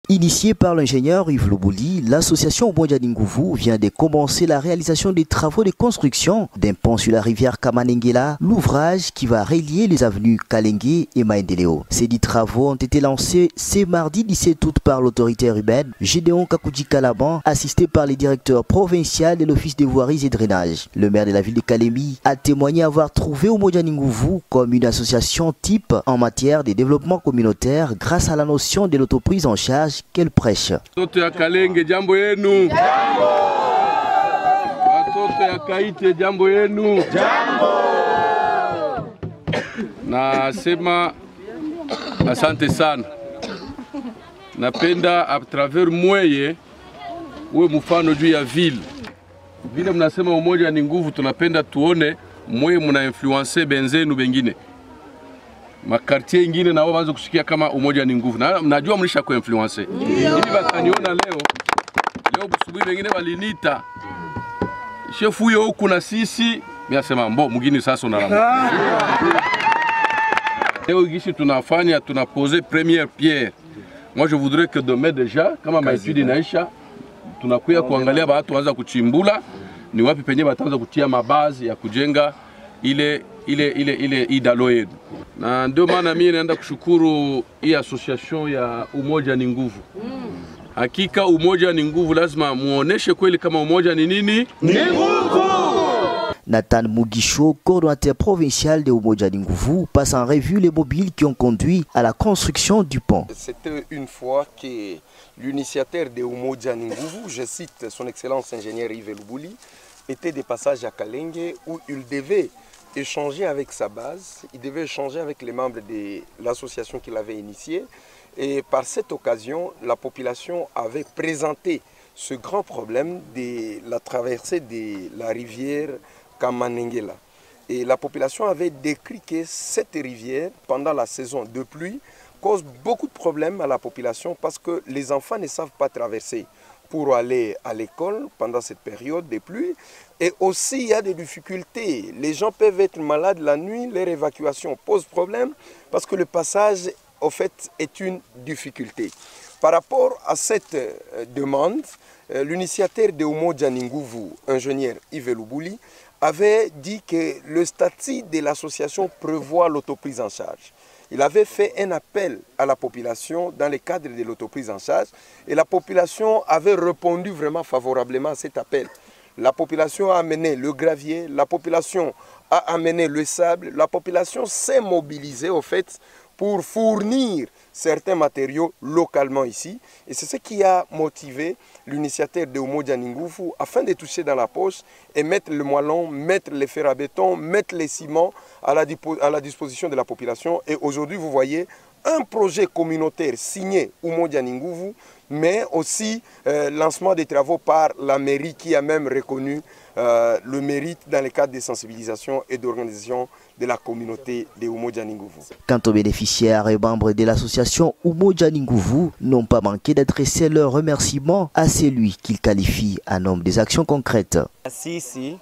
Initiée par l'ingénieur Yves Lobouli, l'association Umoja ni Nguvu vient de commencer la réalisation des travaux de construction d'un pont sur la rivière Kamanengela, l'ouvrage qui va relier les avenues Kalenge et Maendeleo. Ces 10 travaux ont été lancés ce mardi 17 août par l'autorité urbaine Gédéon Kakouji Kalaban, assisté par les directeurs provinciaux de l'office des voiries et drainage. Le maire de la ville de Kalemi a témoigné avoir trouvé Umoja ni Nguvu comme une association type en matière de développement communautaire grâce à la notion de l'autoprise en charge qu'elle prêche. Watoto ya Kalenge jambo yenu. Jambo. Watoto ya Kaite jambo yenu. Jambo. Nasema asante sana. Napenda a travers mweye uwe mfano juu ya vile. Vile mnasema umoja ni nguvu, tunapenda tuone mweye mna influencer benzenu bengine. Makartie ingine na wao waanze kushikia kama umoja ni nguvu. Na mnajua mlisha kwa influence. Hivi bakaniona leo busubuhi wengine walinita. Chef huyo huku na sisi, mimi nasema mbo mwingine sasa unalamba. Leo gishi tunafanya tunaposer première pierre. Moi je voudrais que demain déjà kama maitudi inaisha tunakuya kuangalia watu waanza kuchimbula ni wapi penye wataanza kutia mabazi ya kujenga ile idalo yetu. Na ndio maana mimi naenda kushukuru hii association ya Umoja ni Nguvu. Hakika umoja ni nguvu, lazima muoneshe kweli kama umoja ni nini? Ni nguvu! Nathan Mugisho, coordonnateur provincial de Umoja ni Nguvu, passe en revue les mobiles qui ont conduit à la construction du pont. C'était une fois que l'initiateur de Umoja ni Nguvu, je cite son excellence ingénieur Yves Lobouli, était de passage à Kalenge où il devait échanger avec sa base, il devait échanger avec les membres de l'association qu'il avait initiée. Et par cette occasion, la population avait présenté ce grand problème de la traversée de la rivière Kamanengela. Et la population avait décrit que cette rivière, pendant la saison de pluie, cause beaucoup de problèmes à la population parce que les enfants ne savent pas traverser pour aller à l'école pendant cette période de pluie. Et aussi, il y a des difficultés. Les gens peuvent être malades la nuit, leur évacuation pose problème parce que le passage, au fait, est une difficulté. Par rapport à cette demande, l'initiateur de Umoja ni Nguvu, ingénieur Yves Lobouli, avait dit que le statut de l'association prévoit l'autoprise en charge. Il avait fait un appel à la population dans le cadre de l'autoprise en charge et la population avait répondu vraiment favorablement à cet appel. La population a amené le gravier, la population a amené le sable, la population s'est mobilisée au fait pour fournir certains matériaux localement ici. Et c'est ce qui a motivé l'initiateur de Umoja ni Nguvu afin de toucher dans la poche et mettre le moellon, mettre les fers à béton, mettre les ciments à la disposition de la population. Et aujourd'hui, vous voyez un projet communautaire signé Umoja ni Nguvu, mais aussi lancement des travaux par la mairie qui a même reconnu le mérite dans le cadre de sensibilisation et d'organisation de la communauté de Umoja ni Nguvu. Quant aux bénéficiaires et membres de l'association Umoja ni Nguvu, n'ont pas manqué d'adresser leurs remerciements à celui qu'ils qualifient un homme des actions concrètes. Sisi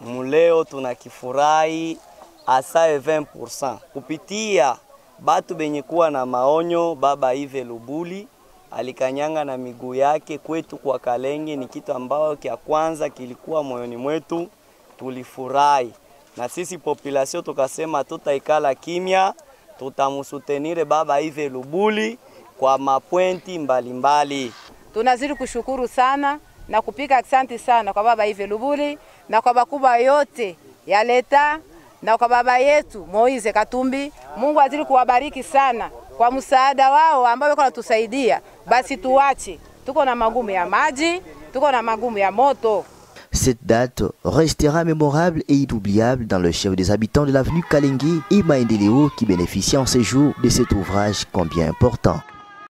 muleo tunakifurahi asa 20% kupitia batu benye kuwa na maonyo. Baba Yves Lobouli alikanyanga na miguu yake kwetu kwa Kalenge, ni kitu ambao kia kwanza kilikuwa moyoni mwetu, tulifurahi. Na sisi population tukasema tutaikala kimya, tutamusutenire Baba Yves Lobouli kwa mapointi mbalimbali. Tunazidi kushukuru sana na kupiga asante sana kwa Baba Yves Lobouli na kwa bakubwa yote ya leta na kwa baba yetu Moise Katumbi. Mungu azidi kuwabariki sana kwa msaada wao ambao wako natusaidia. Basi tuache, tuko na magumu ya maji, tuko na magumu ya moto. Cette date restera mémorable et inoubliable dans le chef des habitants de l'avenue Kalenge et Maendeleo qui bénéficient en séjour de cet ouvrage combien important.